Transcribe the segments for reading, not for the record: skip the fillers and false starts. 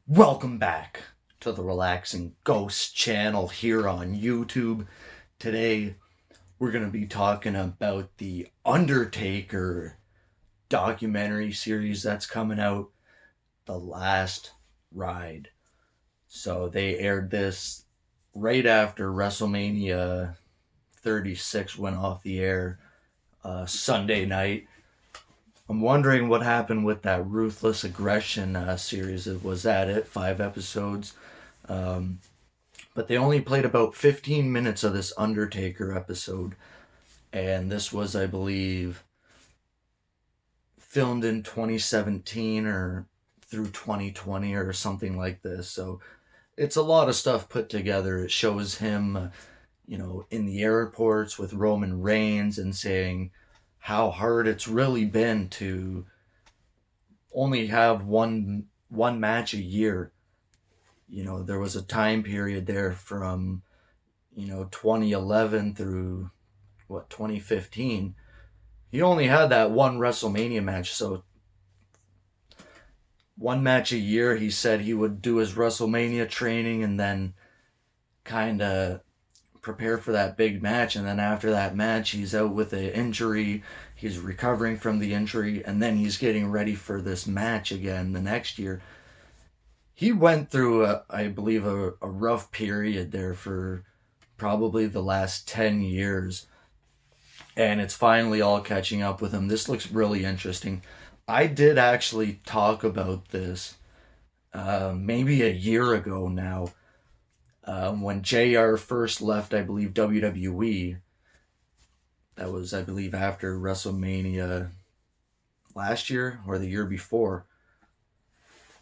Welcome back to the Relaxing Ghost channel here on YouTube. Today we're going to be talking about the Undertaker documentary series that's coming out, The Last Ride. So they aired this right after WrestleMania 36 went off the air Sunday night. I'm wondering what happened with that Ruthless Aggression series. Was that it? 5 episodes. Um, but they only played about 15 minutes of this Undertaker episode. And this was, I believe, filmed in 2017 or through 2020 or something like this. So it's a lot of stuff put together. It shows him, in the airports with Roman Reigns and saying how hard it's really been to only have one match a year. There was a time period there from 2011 through 2015. He only had that one WrestleMania match, so one match a year. He said he would do his WrestleMania training and then kind of prepare for that big match, and then after that match he's out with an injury, he's recovering from the injury, and then he's getting ready for this match again the next year. He went through I believe a rough period there for probably the last 10 years, and it's finally all catching up with him. This looks really interesting. I did actually talk about this maybe a year ago now, when JR first left, I believe, WWE. That was, I believe, after WrestleMania last year or the year before.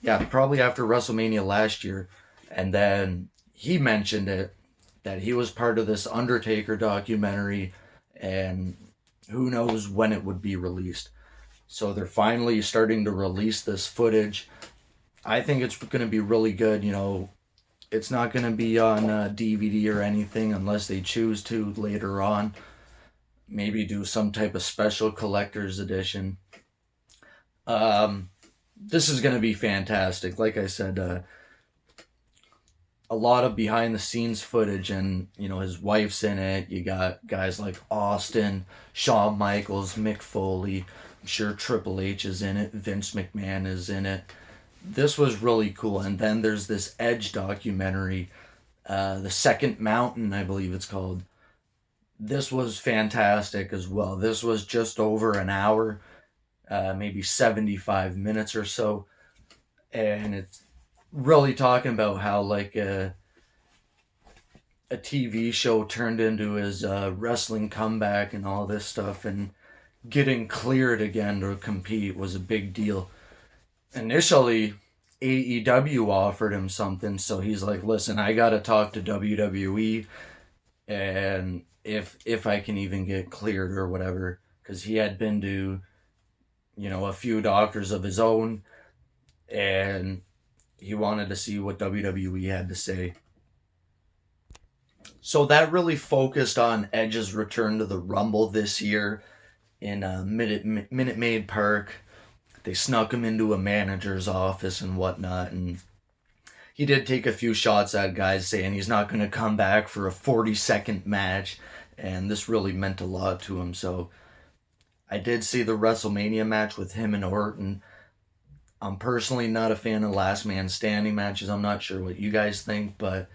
Yeah, probably after WrestleMania last year. And then he mentioned it, that he was part of this Undertaker documentary, and who knows when it would be released. So they're finally starting to release this footage. I think it's going to be really good. It's not going to be on DVD or anything unless they choose to later on. Maybe do some type of special collector's edition. This is going to be fantastic. Like I said, a lot of behind the scenes footage, and his wife's in it. You got guys like Austin, Shawn Michaels, Mick Foley. I'm sure Triple H is in it. Vince McMahon is in it. This was really cool. And then there's this Edge documentary, The Second Mountain, I believe it's called. This was fantastic as well. This was just over an hour, maybe 75 minutes or so. And it's really talking about how like a TV show turned into his wrestling comeback and all this stuff, and getting cleared again to compete was a big deal. Initially, AEW offered him something, so he's like, listen, I gotta talk to WWE, and if I can even get cleared or whatever, because he had been to a few doctors of his own, and he wanted to see what WWE had to say. So that really focused on Edge's return to the Rumble this year in Minute Maid Park. They snuck him into a manager's office and whatnot, and he did take a few shots at guys saying he's not going to come back for a 40-second match, and this really meant a lot to him. So I did see the WrestleMania match with him and Orton. I'm personally not a fan of last man standing matches. I'm not sure what you guys think, but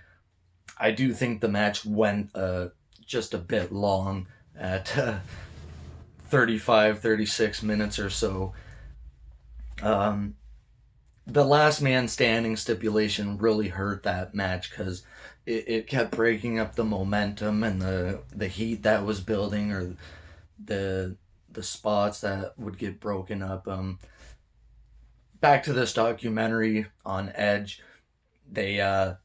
I do think the match went just a bit long at 35, 36 minutes or so. The last man standing stipulation really hurt that match because it kept breaking up the momentum and the heat that was building, or the spots that would get broken up. Back to this documentary on Edge. They're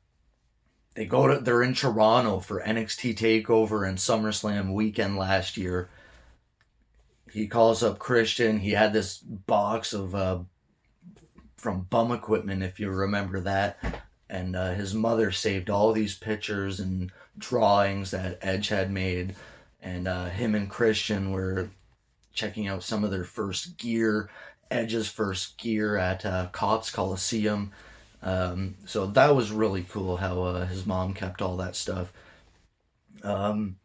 in Toronto for NXT Takeover and SummerSlam weekend last year. He calls up Christian. He had this box of from Bum Equipment, if you remember that, and his mother saved all these pictures and drawings that Edge had made, and him and Christian were checking out some of their first gear, Edge's first gear at Cops Coliseum. So that was really cool how his mom kept all that stuff. Um,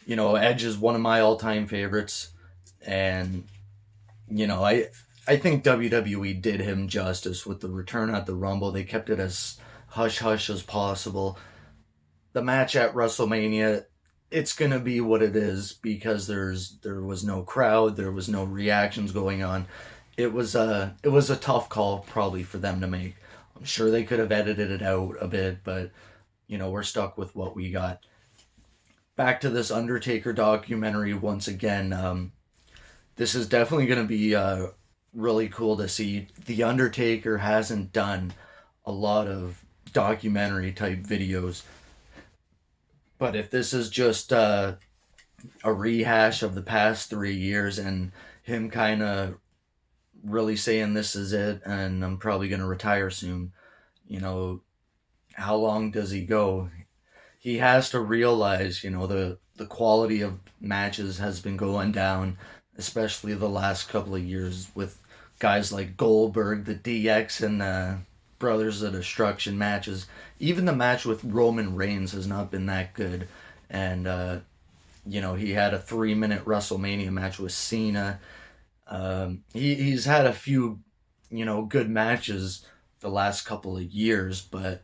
Edge is one of my all-time favorites, and I think WWE did him justice with the return at the Rumble. They kept it as hush hush as possible. The match at WrestleMania, it's gonna be what it is because there was no crowd, there was no reactions going on. It was a tough call probably for them to make. I'm sure they could have edited it out a bit, but we're stuck with what we got. Back to this Undertaker documentary once again. This is definitely going to be really cool to see. The Undertaker hasn't done a lot of documentary type videos, but if this is just a rehash of the past 3 years and him kind of really saying this is it and I'm probably going to retire soon, you know, how long does he go? He has to realize, the quality of matches has been going down, especially the last couple of years with guys like Goldberg, the DX, and Brothers of Destruction matches. Even the match with Roman Reigns has not been that good, and he had a 3-minute WrestleMania match with Cena. He's had a few, good matches the last couple of years, but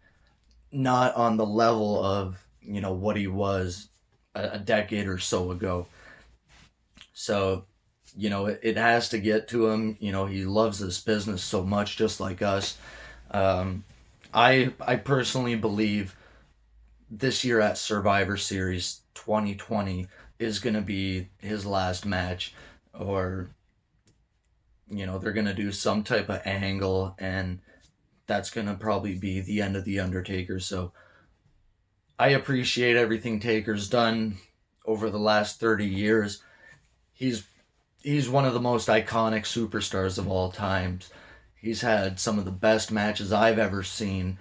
not on the level of what he was a decade or so ago. So it has to get to him. He loves this business so much, just like us. um, I personally believe this year at Survivor Series 2020 is going to be his last match, or they're going to do some type of angle, and that's going to probably be the end of the Undertaker. So I appreciate everything Taker's done over the last 30 years. He's he's one of the most iconic superstars of all times. He's had some of the best matches I've ever seen,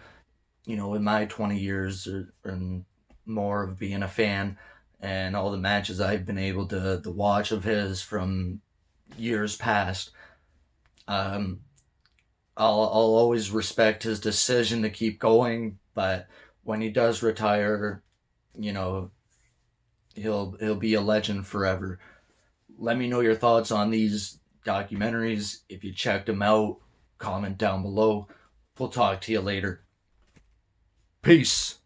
in my 20 years and more of being a fan, and all the matches I've been able to watch of his from years past. Um, I'll always respect his decision to keep going, but when he does retire, you know, he'll be a legend forever. Let me know your thoughts on these documentaries. If you checked them out, comment down below. We'll talk to you later. Peace.